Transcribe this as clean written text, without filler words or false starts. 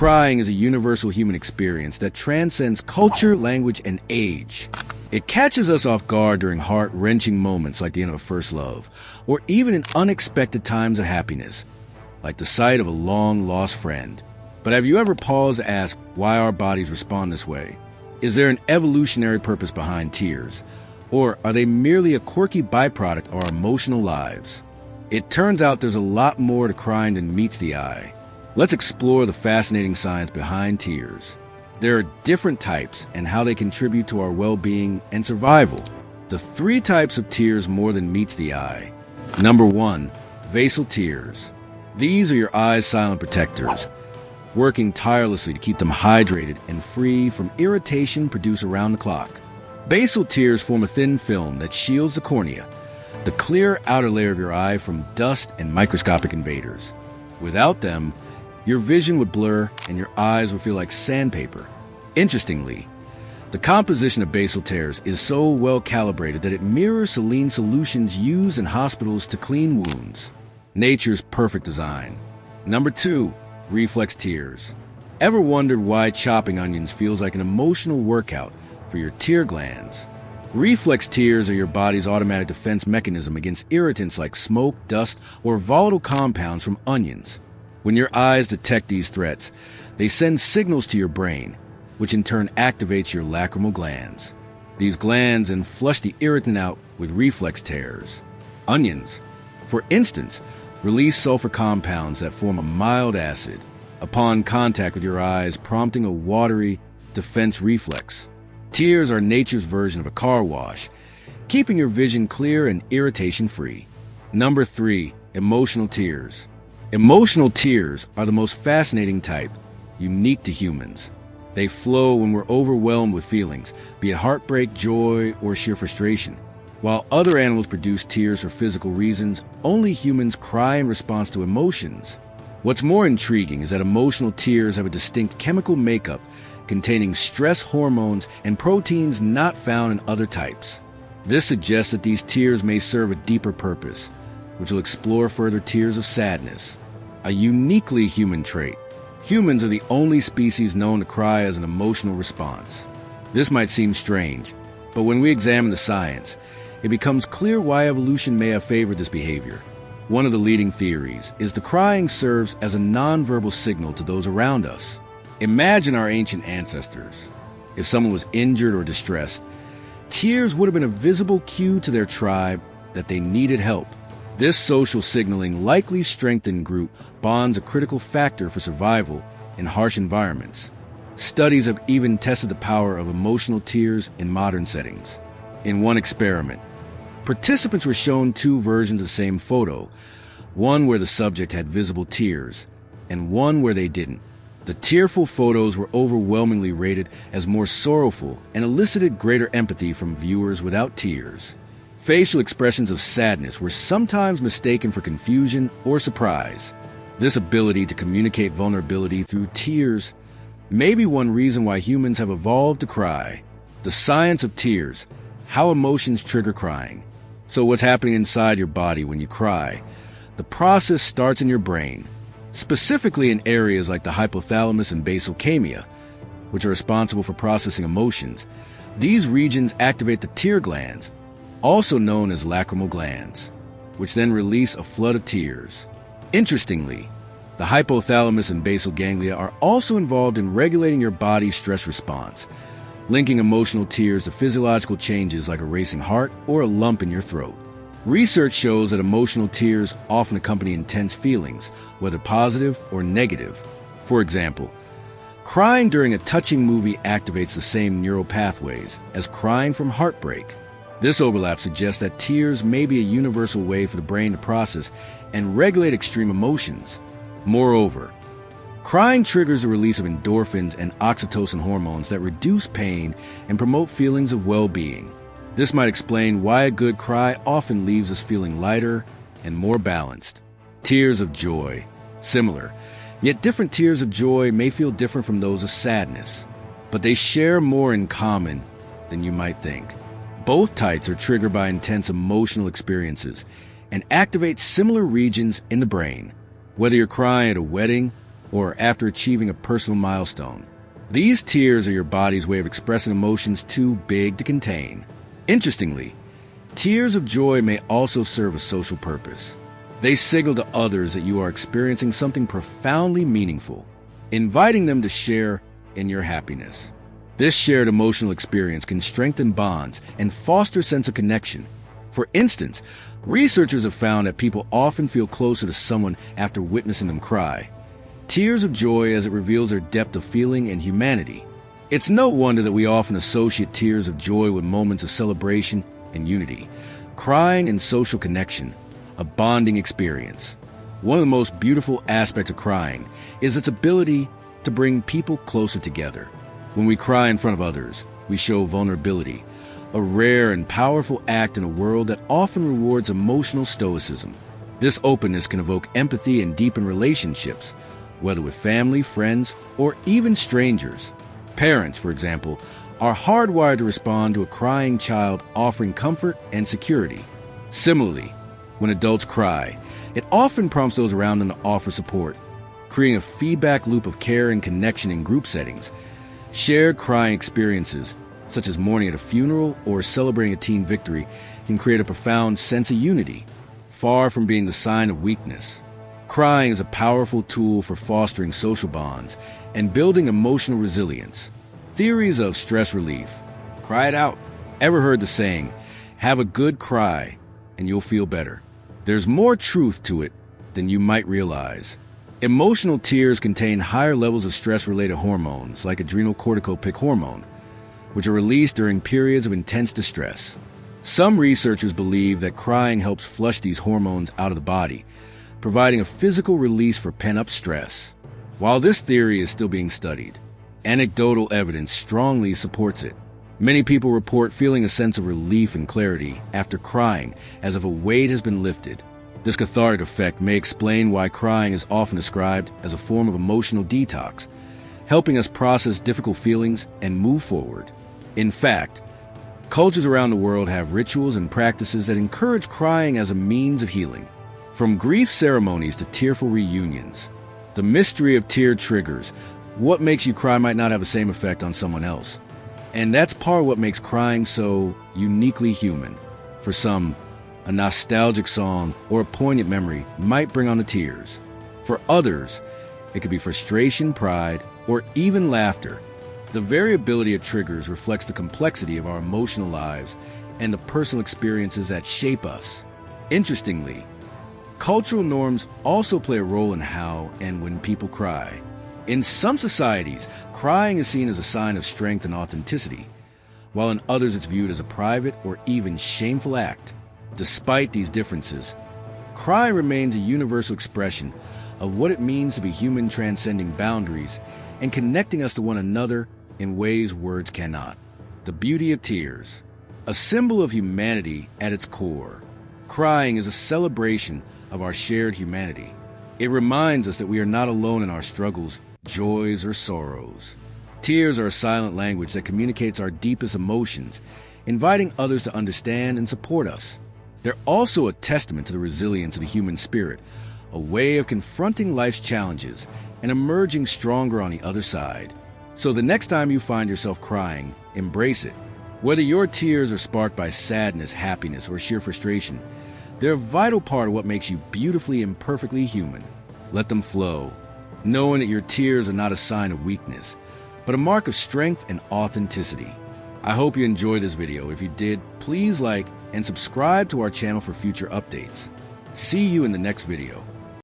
Crying is a universal human experience that transcends culture, language, and age. It catches us off guard during heart-wrenching moments like the end of a first love, or even in unexpected times of happiness, like the sight of a long-lost friend. But have you ever paused to ask why our bodies respond this way? Is there an evolutionary purpose behind tears? Or are they merely a quirky byproduct of our emotional lives? It turns out there's a lot more to crying than meets the eye. Let's explore the fascinating science behind tears. There are different types and how they contribute to our well-being and survival. The 3 types of tears more than meets the eye. Number 1, basal tears. These are your eye's silent protectors, working tirelessly to keep them hydrated and free from irritation produced around the clock. Basal tears form a thin film that shields the cornea, the clear outer layer of your eye, from dust and microscopic invaders. Without them, your vision would blur and your eyes would feel like sandpaper. Interestingly, the composition of basal tears is so well calibrated that it mirrors saline solutions used in hospitals to clean wounds. Nature's perfect design. Number 2, reflex tears. Ever wondered why chopping onions feels like an emotional workout for your tear glands? Reflex tears are your body's automatic defense mechanism against irritants like smoke, dust, or volatile compounds from onions. When your eyes detect these threats, they send signals to your brain, which in turn activates your lacrimal glands. These glands then flush the irritant out with reflex tears. Onions, for instance, release sulfur compounds that form a mild acid upon contact with your eyes, prompting a watery defense reflex. Tears are nature's version of a car wash, keeping your vision clear and irritation-free. Number 3, emotional tears. Emotional tears are the most fascinating type, unique to humans. They flow when we're overwhelmed with feelings, be it heartbreak, joy, or sheer frustration. While other animals produce tears for physical reasons, only humans cry in response to emotions. What's more intriguing is that emotional tears have a distinct chemical makeup containing stress hormones and proteins not found in other types. This suggests that these tears may serve a deeper purpose, which will explore further. Tears of sadness, a uniquely human trait. Humans are the only species known to cry as an emotional response. This might seem strange, but when we examine the science, it becomes clear why evolution may have favored this behavior. One of the leading theories is the crying serves as a nonverbal signal to those around us. Imagine our ancient ancestors. If someone was injured or distressed, tears would have been a visible cue to their tribe that they needed help. This social signaling likely strengthened group bonds, a critical factor for survival in harsh environments. Studies have even tested the power of emotional tears in modern settings. In one experiment, participants were shown 2 versions of the same photo, one where the subject had visible tears, and one where they didn't. The tearful photos were overwhelmingly rated as more sorrowful and elicited greater empathy from viewers without tears. Facial expressions of sadness were sometimes mistaken for confusion or surprise. This ability to communicate vulnerability through tears may be one reason why humans have evolved to cry. The science of tears, how emotions trigger crying. So what's happening inside your body when you cry? The process starts in your brain, specifically in areas like the hypothalamus and basal ganglia, which are responsible for processing emotions. These regions activate the tear glands, also known as lacrimal glands, which then release a flood of tears. Interestingly, the hypothalamus and basal ganglia are also involved in regulating your body's stress response, linking emotional tears to physiological changes like a racing heart or a lump in your throat. Research shows that emotional tears often accompany intense feelings, whether positive or negative. For example, crying during a touching movie activates the same neural pathways as crying from heartbreak. This overlap suggests that tears may be a universal way for the brain to process and regulate extreme emotions. Moreover, crying triggers the release of endorphins and oxytocin hormones that reduce pain and promote feelings of well-being. This might explain why a good cry often leaves us feeling lighter and more balanced. Tears of joy. Similar, yet different tears of joy may feel different from those of sadness, but they share more in common than you might think. Both types are triggered by intense emotional experiences and activate similar regions in the brain. Whether you're crying at a wedding or after achieving a personal milestone. These tears are your body's way of expressing emotions too big to contain. Interestingly, tears of joy may also serve a social purpose. They signal to others that you are experiencing something profoundly meaningful, inviting them to share in your happiness. This shared emotional experience can strengthen bonds and foster a sense of connection. For instance, researchers have found that people often feel closer to someone after witnessing them cry. Tears of joy as it reveals their depth of feeling and humanity. It's no wonder that we often associate tears of joy with moments of celebration and unity. Crying and social connection, a bonding experience. One of the most beautiful aspects of crying is its ability to bring people closer together. When we cry in front of others, we show vulnerability, a rare and powerful act in a world that often rewards emotional stoicism. This openness can evoke empathy and deepen relationships, whether with family, friends, or even strangers. Parents, for example, are hardwired to respond to a crying child, offering comfort and security. Similarly, when adults cry, it often prompts those around them to offer support, creating a feedback loop of care and connection in group settings. Shared crying experiences, such as mourning at a funeral or celebrating a team victory, can create a profound sense of unity, far from being the sign of weakness. Crying is a powerful tool for fostering social bonds and building emotional resilience. Theories of stress relief. Cry it out. Ever heard the saying, have a good cry and you'll feel better? There's more truth to it than you might realize. Emotional tears contain higher levels of stress-related hormones, like adrenal-corticopic hormone, which are released during periods of intense distress. Some researchers believe that crying helps flush these hormones out of the body, providing a physical release for pent-up stress. While this theory is still being studied, anecdotal evidence strongly supports it. Many people report feeling a sense of relief and clarity after crying, as if a weight has been lifted. This cathartic effect may explain why crying is often described as a form of emotional detox, helping us process difficult feelings and move forward. In fact, cultures around the world have rituals and practices that encourage crying as a means of healing. From grief ceremonies to tearful reunions, the mystery of tear triggers. What makes you cry might not have the same effect on someone else. And that's part of what makes crying so uniquely human. For some, a nostalgic song or a poignant memory might bring on the tears. For others, it could be frustration, pride, or even laughter. The variability of triggers reflects the complexity of our emotional lives and the personal experiences that shape us. Interestingly, cultural norms also play a role in how and when people cry. In some societies, crying is seen as a sign of strength and authenticity, while in others it's viewed as a private or even shameful act. Despite these differences, crying remains a universal expression of what it means to be human, transcending boundaries and connecting us to one another in ways words cannot. The beauty of tears, a symbol of humanity at its core. Crying is a celebration of our shared humanity. It reminds us that we are not alone in our struggles, joys, or sorrows. Tears are a silent language that communicates our deepest emotions, inviting others to understand and support us. They're also a testament to the resilience of the human spirit, a way of confronting life's challenges and emerging stronger on the other side. So the next time you find yourself crying, embrace it. Whether your tears are sparked by sadness, happiness, or sheer frustration, they're a vital part of what makes you beautifully and perfectly human. Let them flow, knowing that your tears are not a sign of weakness, but a mark of strength and authenticity. I hope you enjoyed this video. If you did, please like and subscribe to our channel for future updates. See you in the next video.